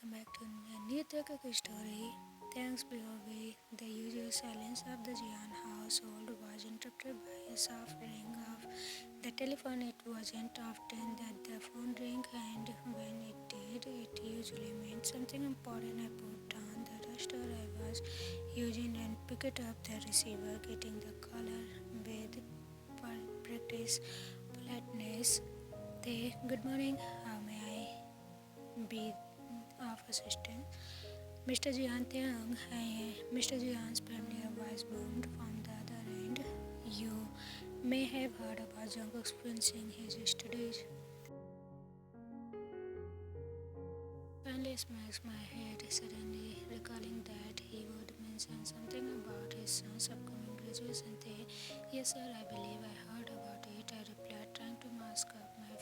welcome back to a new taekook story. Thanks POV, the usual silence of the jeon household was interrupted by a soft ring of the telephone. It wasn't often that the phone rang, and when it did, it usually meant something important. I put down the duster I was using and picked up the receiver, getting the caller with practice politeness. Good morning, how may I be of assistance? Mr. Jian Taehyung, Mr. Jian's familiar voice boomed from the other end. You may have heard about Jungkook finishing his studies. Finally smacks my head, suddenly recalling that he would mention something about his son's upcoming graduation day. Yes, sir, I believe I heard about it, I replied, trying to mask up my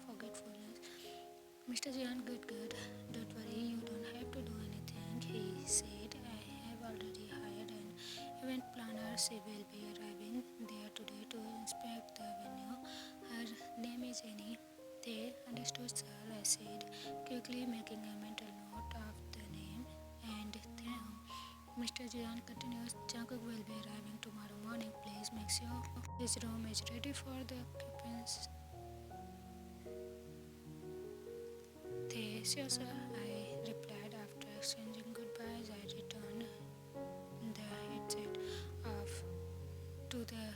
forgetfulness. Mr. Jian, good. Don't worry, you don't have to do anything, he said. I have already hired an event planner. She will be arriving there today to inspect the venue. Her name is Annie. They understood, sir, I said, quickly making a mental note of the name. And Taehyung. Mr. Jian continues, Jungkook will be arriving tomorrow morning. Please make sure his room is ready for the occupants. Sure, sir, I replied after exchanging goodbyes. I returned the headset off to the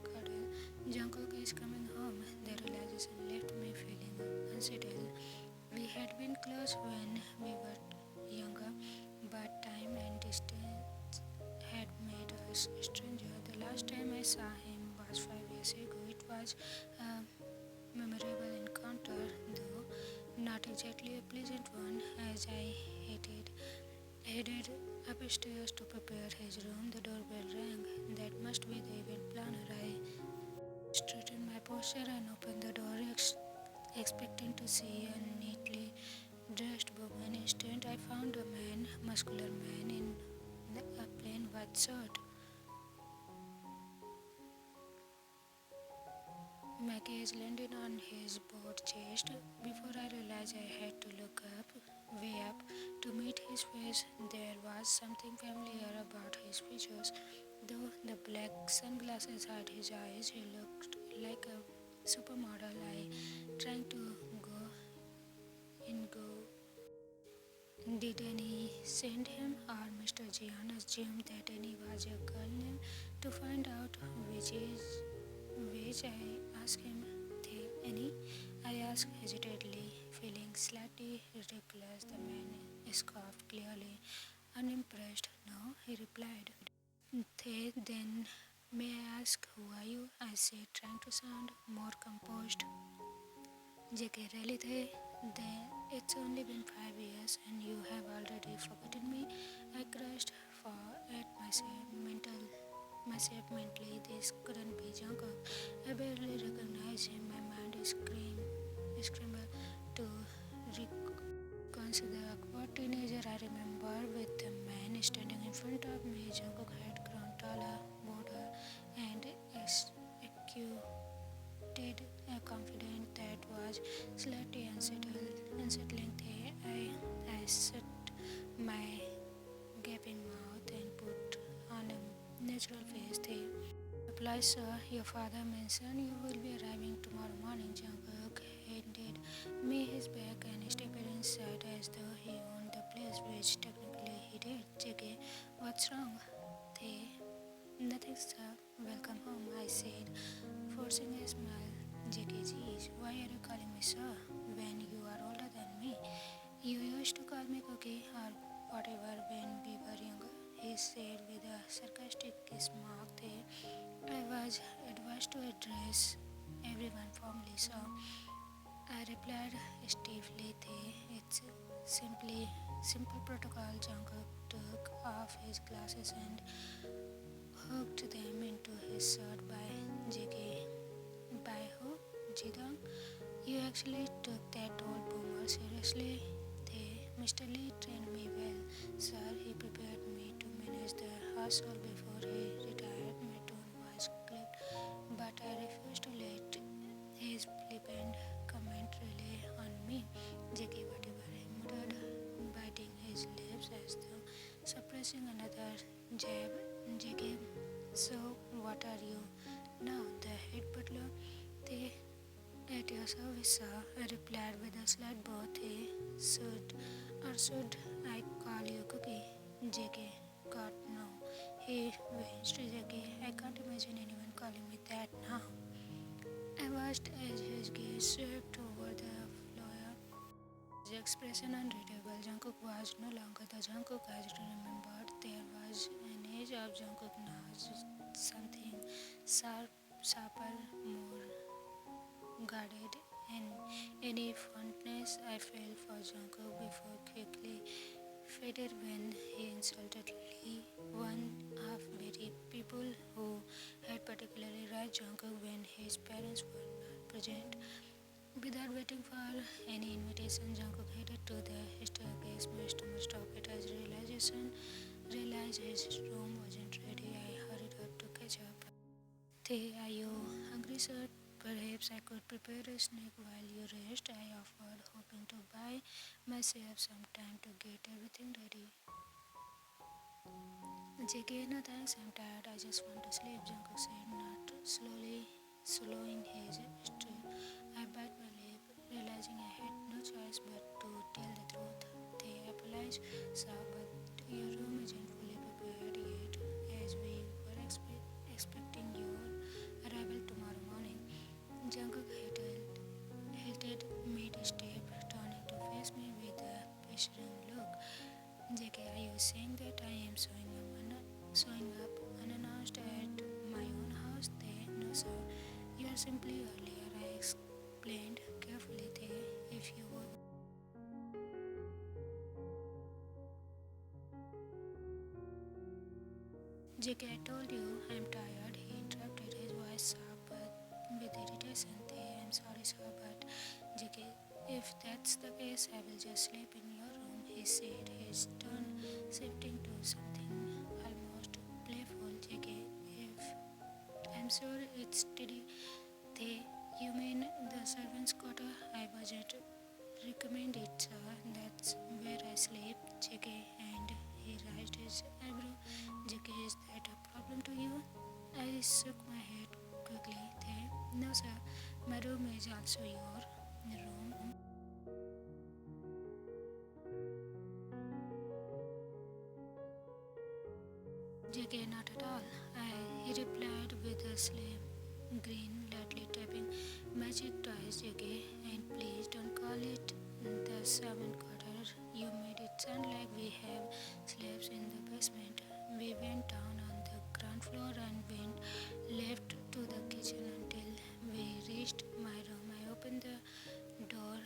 cuddle. Jungkook is coming home. The realization left me feeling unsettled. We had been close when we were younger, but time and distance had made us strangers. The last time I saw him was 5 years ago. It was a memorable encounter, though not exactly a pleasant one. As I headed upstairs to prepare his room, the doorbell rang. That must be the event planner. I straightened my posture and opened the door, expecting to see a neatly dressed woman. Instead, I found a muscular man in a plain white shirt. My gaze landed on his broad chest. Before I realized, I had to look way up, to meet his face. There was something familiar about his features. Though the black sunglasses hid his eyes, he looked like a supermodel. I trying to go. Did any send him, or Mr. Jian assumed that any was a girl name? To find out which I asked him, Any? I asked hesitantly, feeling slightly ridiculous. The man scoffed, clearly unimpressed. No, he replied. Then may I ask who are you? I said, trying to sound more composed. JK, really? It's only been 5 years and you have already forgotten me. I crushed at myself mentally. This couldn't be Jungkook. I barely recognized him. My mind scrambled to reconsider the awkward teenager I remember with the man standing in front of me. Jungkook had grown taller, bolder, and executed a confidence that was slightly unsettling. I shut my gaping mouth and put on a natural face. They replied, sir, your father mentioned you will be arriving tomorrow morning. Jungkook handed me his bag and stepped inside as though he owned the place, which technically he did. JK, what's wrong? They, nothing, sir. Welcome home, I said, forcing a smile. JK, geez, why are you calling me sir when you are older than me? You used to call me Cookie or whatever when we were younger, he said with a sarcastic smirk. I was advised to address everyone formally, so I replied stiffly. It's simple protocol. Jungkook took off his glasses and hooked them into his shirt. By JK. By who? Jidong? You actually took that old boomer seriously? Mr. Lee trained me well, sir. He prepared me to manage the household before he retired. My tone was clipped, but I refused to let his flippant comment rely on me. JK, whatever, I muttered, finishing another jab. JK, so what are you now? The head butler? They at your service, sir. I replied with a slight bow. They should I call you Cookie? JK, God, no. He winced. JK, I can't imagine anyone calling me that now. I watched as his gaze swept over the floor. His expression unreadable. Jungkook was no longer the Jungkook I remembered. There was an edge of Jungkook now, something sharper, more guarded, and any fondness I felt for Jungkook before quickly faded when he insulted Lee, one of very people who had particularly raised Jungkook when his parents were not present. Without waiting for any invitation, Jungkook headed to the staircase. My stomach stopped as realized his room wasn't ready. I hurried up to catch up. Are you hungry, sir? Perhaps I could prepare a snack while you rest, I offered, hoping to buy myself some time to get everything ready. JK, no thanks, I'm tired. I just want to sleep, Jungkook said, not slowing his stride. I bit my lip, realizing I had no choice but to tell the truth. They apologized, sir, but your room isn't fully prepared yet, as we were expecting your arrival tomorrow morning. Jungkook halted mid-step, turning to face me with a questioning look. JK, are you saying that I am showing up unannounced at my own house? No, sir. You are simply earlier. I explained carefully. If you would. JK, I told you I'm tired. He interrupted, his voice sharp but with irritation. I'm sorry, sir, but JK, if that's the case, I will just sleep in your room, he said, his tone shifting to something almost playful. JK, if I'm sure it's steady. You mean the servants' quarter? I wasn't recommend it, sir. That's where I sleep, JK, and he raised his eyebrow. JK, is that a problem to you? I shook my head quickly. No, sir. My room is also your room. JK, not at all. He replied with a slim grin, lightly tapping my cheek twice. JK, and please don't call it the 7 quarter. You made it sound like we have slabs in the basement. We went down on the ground floor and went left to the kitchen until we reached my room. I opened the door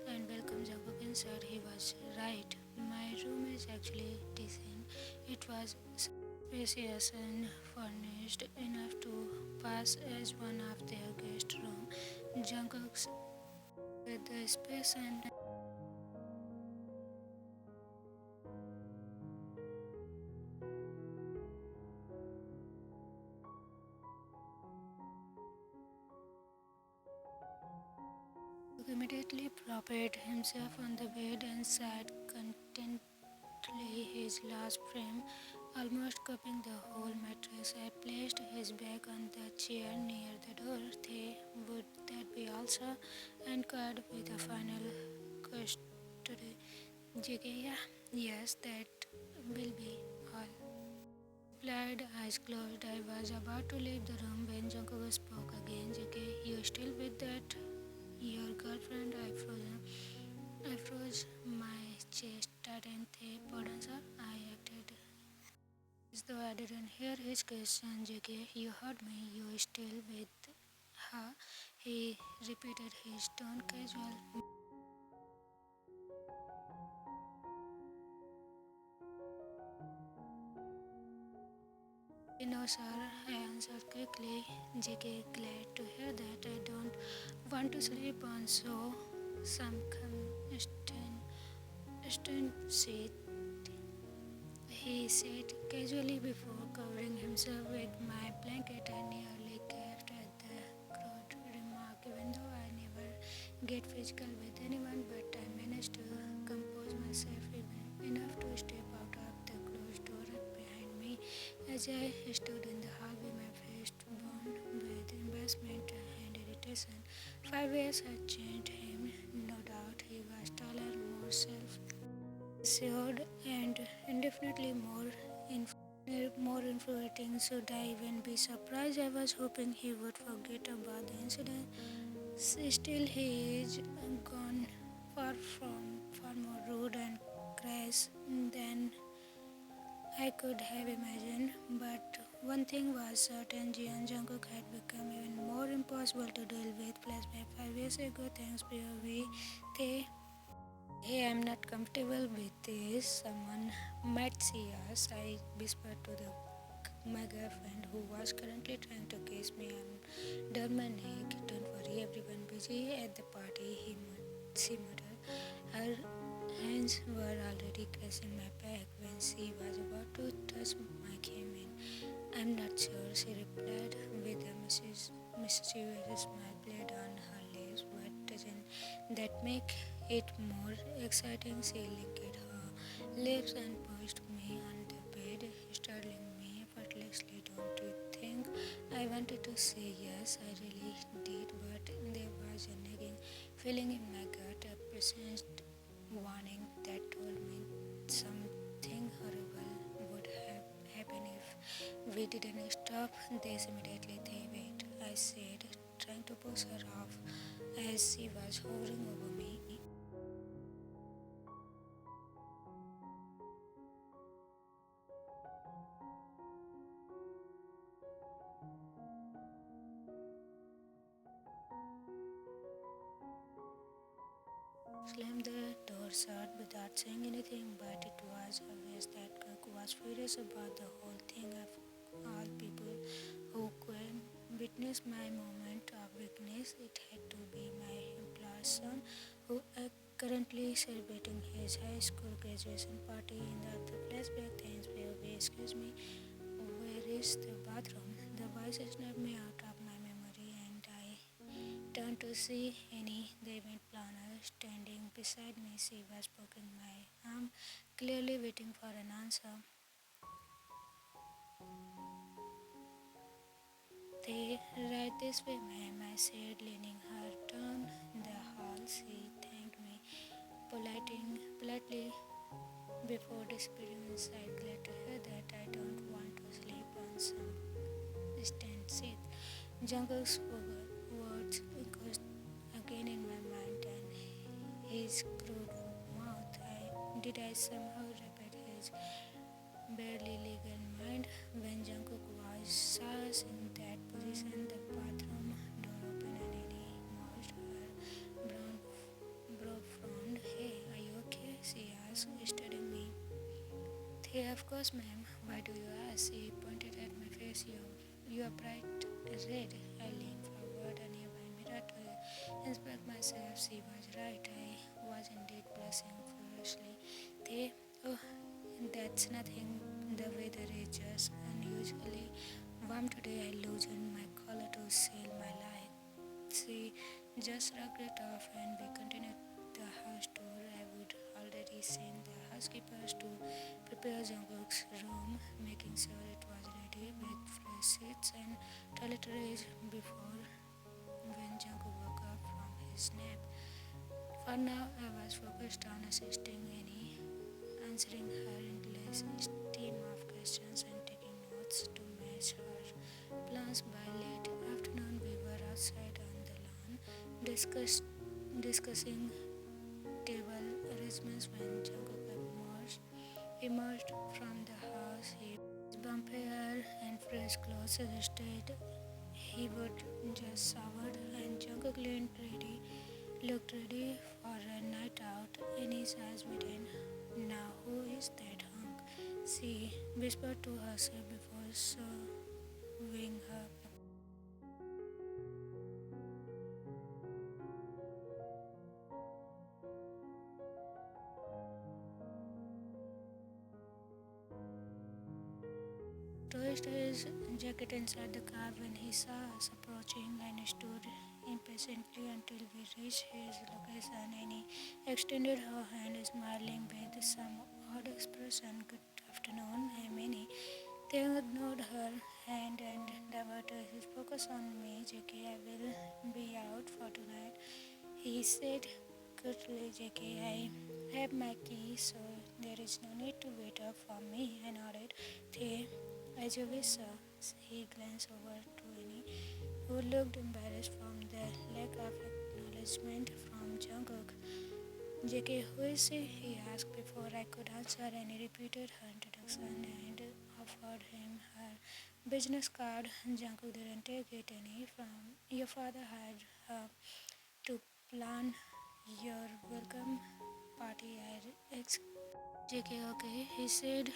and welcomed Jungkook inside. He was right. My room is actually decent. It was spacious and furnished enough to pass as one of their guest room. Jungkook's with the space and immediately propped himself on the bed and sat contentedly, his last frame almost cupping the whole mattress. I placed his back on the chair near the door. Would that be all, sir? And card with a final custody. JK, yeah, yes, that will be all. Replied, eyes closed. I was about to leave the room when Jungkook spoke again. JK, you still with that? Your girlfriend? I froze. My chest tightened. Pardon, sir. I acted as though I didn't hear his question. JK, you heard me. You still with her? He repeated, his tone casual. No, sir, I answered quickly. JK, glad to hear that. I don't want to sleep on some stone seat, he said casually before covering himself with my blanket. I nearly gasped at the crude remark, even though I never get physical with anyone, but I managed to compose myself enough to step out of the closed door As I stood in the hallway, my face burned with embarrassment and irritation. 5 years had changed him, no doubt. He was taller, more self assured, and indefinitely more infuriating. Should I even be surprised? I was hoping he would forget about the incident. Still, he is gone far more rude and crass than I could have imagined. But one thing was certain: jeon Jungkook had become even more impossible to deal with. Flashback 5 years ago, thanks POV. They Hey, I'm not comfortable with this. Someone might see us. I whispered to my girlfriend who was currently trying to kiss me. I'm Dominic. Don't worry, everyone busy at the party. She muttered. Her hands were already caressing my back when she was about to touch my came. I'm not sure, she replied with a mischievous smile played on her lips. But doesn't that make it more exciting? She licked her lips and pushed me on the bed, startling me effortlessly. Don't you think? I wanted to say yes, I really did, but there was a nagging feeling in my gut, a present warning that told me something horrible would have happened if we didn't stop this immediately. They wait, I said, trying to push her off as she was hovering over me. Slammed the door shut without saying anything, but it was obvious that Cook was furious about the whole thing. Of all people who could witness my moment of weakness, it had to be my employer's son, who currently celebrating his high school graduation party in the other flashback. Thanks, baby. Excuse me, where is the bathroom? The voice snapped me out of my memory, and I turned to see Annie, the event planner, standing beside me. She was poking my arm, clearly waiting for an answer. They right this way, ma'am, I said, leaning her down the hall. She thanked me politely before disappearing inside. Glad to hear that. I don't want to sleep on some distant seat. Jungkook's words echoed again in my mind, and his crude mouth. Did I somehow repeat his barely legal mind? When Jungkook was saw in that position, the bathroom door opened and Annie moved her brown brow frowned. Hey, are you okay? She asked, studying me. Hey, of course, ma'am. Why do you ask? She pointed at my face. You are bright red. I leaned forward a nearby mirror to inspect myself. She was right. I was indeed blushing furiously. They, oh, that's nothing. The weather is just unusually warm today. I loosened my collar to seal my light. She just rubbed it off and we continued the house tour. I would already sent the housekeepers to prepare Jungkook's room, making sure it was ready with fresh sheets and toiletries before when Jungkook woke up from his nap. For now, I was focused on assisting Annie, answering her endless stream of questions and taking notes to match her plans. By late afternoon, we were outside on the lawn, discussing table arrangements when Jungkook emerged from the house. His bumpy hair and fresh clothes suggested he would just showered, and Jungkook looked ready for a night out. In his eyes widen. Now who is that hunk? She whispered to herself before sewing her. Tossed his jacket inside the car when he saw us approaching and stood impatiently until we reached his location. Annie extended her hand, smiling with some odd expression. Good afternoon, I'm Annie. Taehyung ignored her hand and diverted his focus on me. JK, I will be out for tonight, he said curtly. JK, I have my key, so there is no need to wait up for me. I nodded. Tae, as you wish, sir. He glanced over to Annie, who looked embarrassed from the lack of acknowledgement from Jungkook. JK, who is he? He asked before I could answer, and he repeated her introduction and offered him her business card. Jungkook didn't take it any from your father had to plan your welcome party. I ex- JK, okay, he said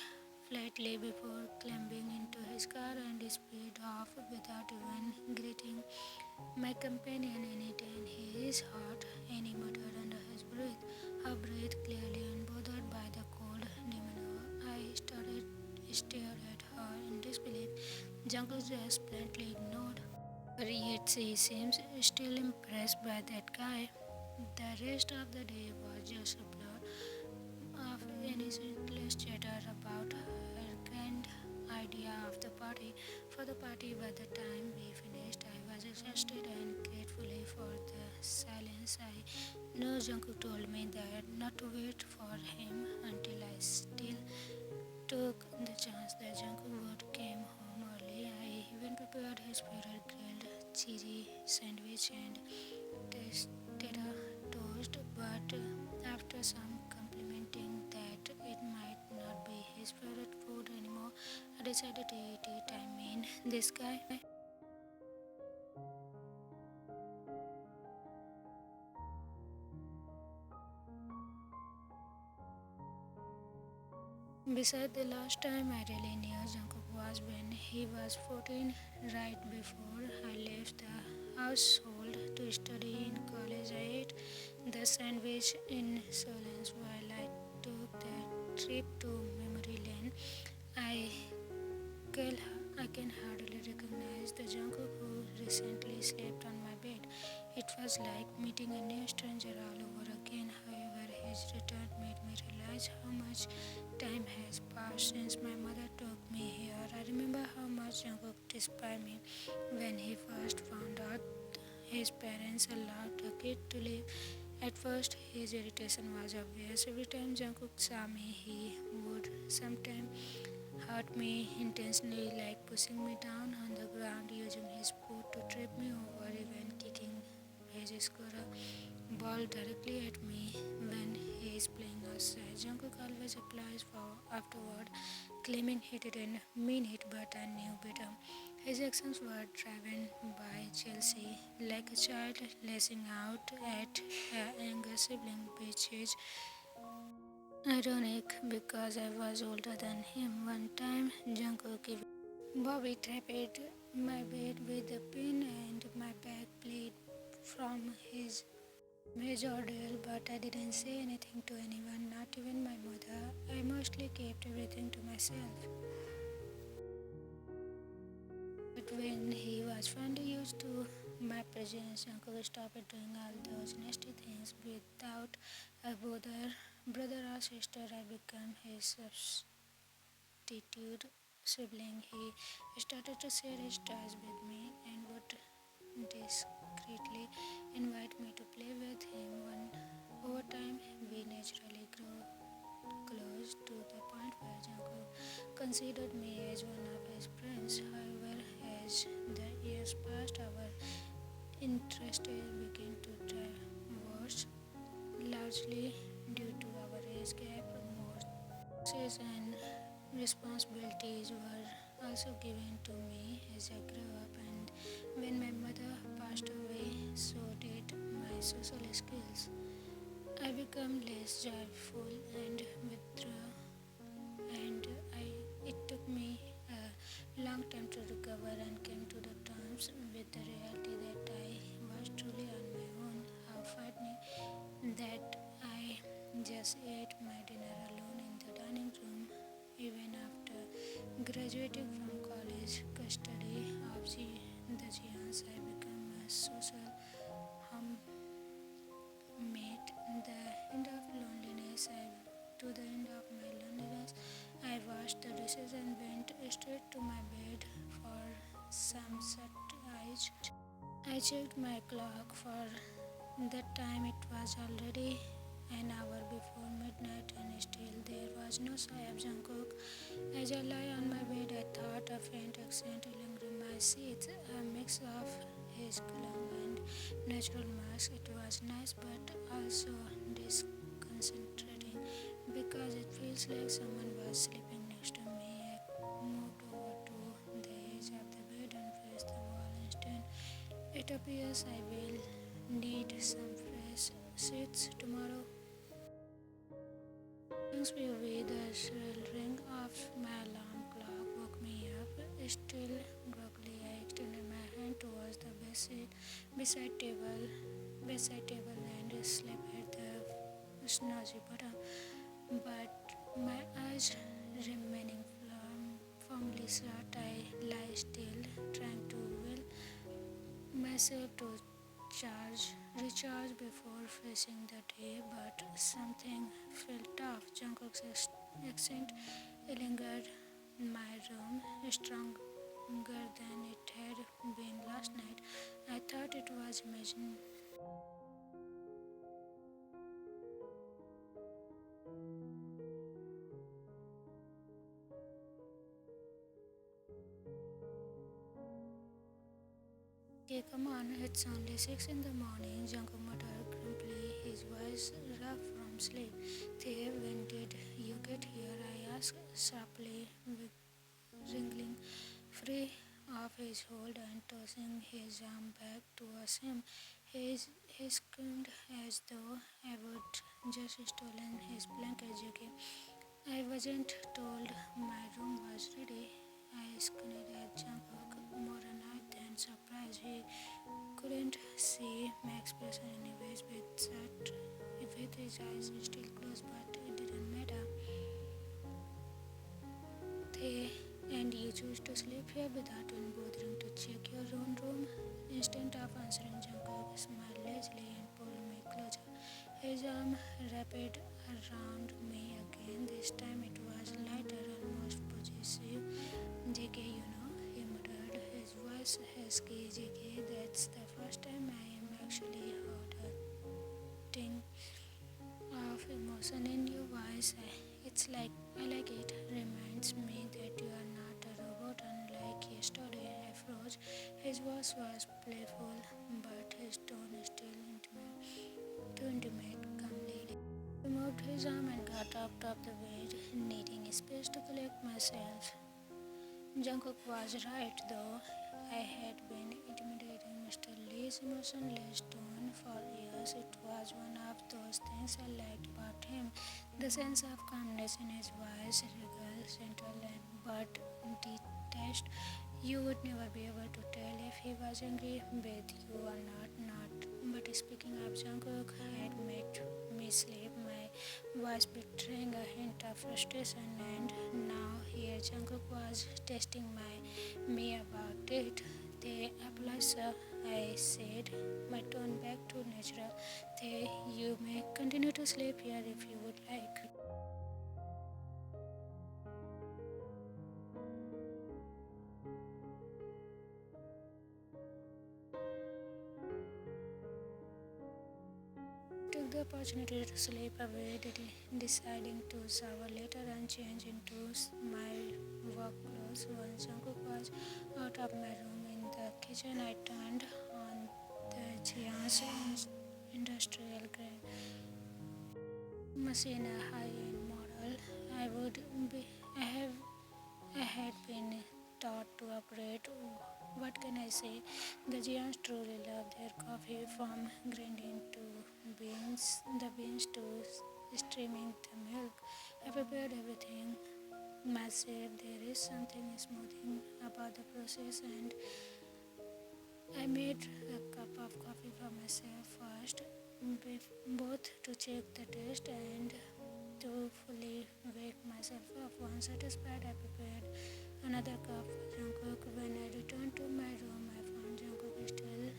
flatly before climbing into his car and sped off without even greeting my companion. Anytime he is hot, Annie muttered under his breath, her breath clearly unbothered by the cold demeanor. Stared at her in disbelief. Jungkook just bluntly ignored her, yet she seems still impressed by that guy. The rest of the day was just a blur of innocent chatter about her grand idea of the party. For the party, by the time we finished, I was exhausted and gratefully for the silence. I know Jungkook told me that not to wait for him until I still took the chance that Jungkook would came home early. I even prepared his favorite grilled cheesy sandwich and tasted a toast, but after some complimenting that it might not be his favorite food anymore, I decided to eat it. I mean, this guy. Besides, the last time I really knew Jungkook was when he was 14, right before I left the household to study in college. I ate the sandwich in silence while I took the trip to memory lane. I can, I can hardly recognize the Jungkook who recently slept on my bed. It was like meeting a new stranger all over again. However, his return made me realize how much time has passed since my mother took me here. I remember how much Jungkook despised me when he first found out his parents allowed a kid to live. At first, his irritation was obvious. Every time Jungkook saw me, he would sometimes hurt me intentionally, like pushing me down on the ground, using his foot to trip me over, even kicking his scooter ball directly at me when he is playing outside. Jungkook always applies for afterward, claiming he didn't mean it, but I knew better. His actions were driven by jealousy, like a child lashing out at a younger sibling, which is ironic because I was older than him. One time, Jungkook Bobby tapped my bed with a pin and my back bled from his majordomo, but I didn't say anything to anyone, not even my mother. I mostly kept everything to myself. But when he was finally used to my presence, Uncle stopped doing all those nasty things without a brother or sister. I became his substitute sibling. He started to share his toys with me and would discreetly invite me to play with him. Over time, we naturally grew close to the point where Jungkook considered me as one of his friends. However, as the years passed, our interests began to diverge, largely due to our age gap. More taxes and responsibilities were also given to me as I grew up, and when my mother passed away, so did my social skills. I became less joyful and withdraw, and it took me a long time to recover and came to the terms with the reality that I was truly on my own. How funny that I just ate my dinner alone in the dining room even after graduating from college. Custody of the Giants, I became a social homemade. The end of loneliness, to the end of my loneliness, I washed the dishes and went straight to my bed for some sunrise. I checked my clock for that time. It was already an hour before midnight and still there was no sign of Jungkook. As I lay on my bed, I thought a faint accent lingering my seat, a mix of his cologne and natural mask. It was nice but also disconcerting because it feels like someone was sleeping next to me. I moved over to the edge of the bed and faced the wall. Instead, it appears I will need some fresh sheets tomorrow. Thanks be the shrill ring of my alarm clock woke me up. Still groggily, I extended my hand towards the bedside table, bedside table and slapped at the snoozy button. But my eyes remaining firmly shut, I lie still, trying to will myself to recharge before facing the day, but something felt off. Jungkook's accent lingered in my room, stronger than it had been last night. I thought it was imaginary. Okay, come on, it's only 6 in the morning, Jungkook muttered grumpily, his voice rough from sleep. Tae, when did you get here? I asked sharply, wriggling free of his hold and tossing his arm back towards him. He screamed as though I would just stolen his blanket jacket. I wasn't told my room was ready. I squinted at Jungkook, more annoyed than surprised. He couldn't see my expression anyways, with his eyes still closed, but it didn't matter. They and you choose to sleep here without even bothering to check your own room. Instead of answering, Jungkook smiled lazily and pulled me closer. His arm wrapped around me again. This time it was lighter, almost possessive. JK, he muttered, his voice husky. JK, that's the first time I am actually heard a ting of emotion in your voice. It's like I like it. Reminds me that you are not a robot unlike yesterday. I froze. His voice was playful, but his tone still too intimate, calmly. He moved his arm and got out of the bed, needing space to collect myself. Jungkook was right, though. I had been intimidating Mr. Lee's emotionless tone for years. It was one of those things I liked about him. The sense of calmness in his voice, regal, central, but detached. You would never be able to tell if he was angry with you or not. But speaking of Jungkook, had made me sleep, my voice betraying a hint of frustration, and now here Jungkook was testing me about it. They apologize, sir, I said, my tone back to natural. You may continue to sleep here if you would like. Took the opportunity to sleep away, deciding to shower later and change into my work clothes. Once Jungkook was out of my room in the kitchen, I turned on the Jeon's industrial grade machine, a high-end model. I would be, I have, I had been taught to operate. What can I say? The Giants truly love their coffee, from grinding to the beans to streaming the milk. I prepared everything myself. There is something smoothing about the process, and I made a cup of coffee for myself first, both to check the taste and to fully wake myself up. Once satisfied, I prepared another cup for Jungkook. When I returned to my room, I found Jungkook still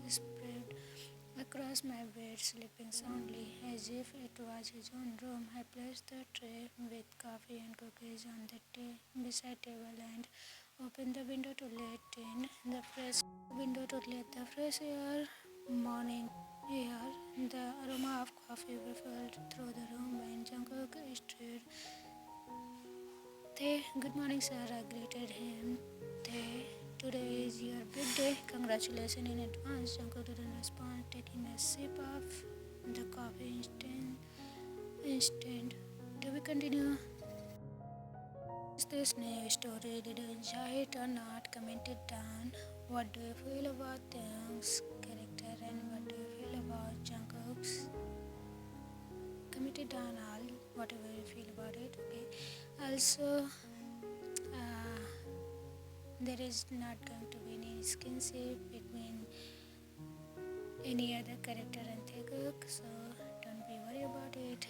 spread a across my bed, sleeping soundly, as if it was his own room. I placed the tray with coffee and cookies on the beside table and opened the window to let in the fresh air, morning air. The aroma of coffee rippled through the room when Jungkook stood. Good morning, sir. I greeted him. Today is your big day. Congratulations in advance. Jungkook didn't respond, taking a sip of the coffee instant. Do we continue? Is this new story? Did you enjoy it or not? Comment it down. What do you feel about Taehyung's character and what do you feel about Jungkook's? Comment it down all, whatever you feel about it. Okay. Also, there is not going to be any skinship between any other character and Taekook, so don't be worried about it.